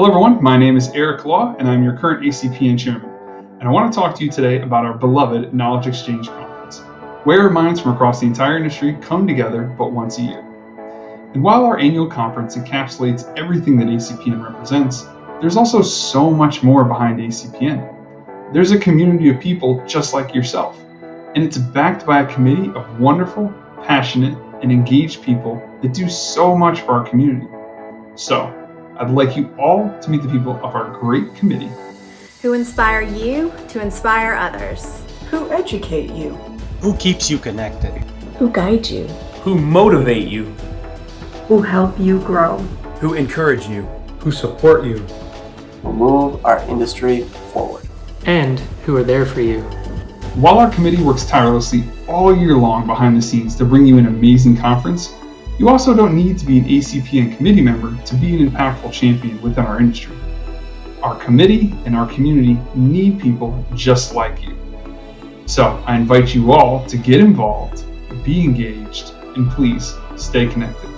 Hello everyone, my name is Eric Law and I'm your current ACPN chairman. And I want to talk to you today about our beloved Knowledge Exchange Conference, where minds from across the entire industry come together but once a year. And while our annual conference encapsulates everything that ACPN represents, there's also so much more behind ACPN. There's a community of people just like yourself, and it's backed by a committee of wonderful, passionate, and engaged people that do so much for our community. So, I'd like you all to meet the people of our great committee who inspire you to inspire others, who educate you, who keeps you connected, who guide you, who motivate you, who help you grow, who encourage you, who support you, who move our industry forward, and who are there for you. While our committee works tirelessly all year long behind the scenes to bring you an amazing conference, you also don't need to be an ACPN committee member to be an impactful champion within our industry. Our committee and our community need people just like you. So I invite you all to get involved, be engaged, and please stay connected.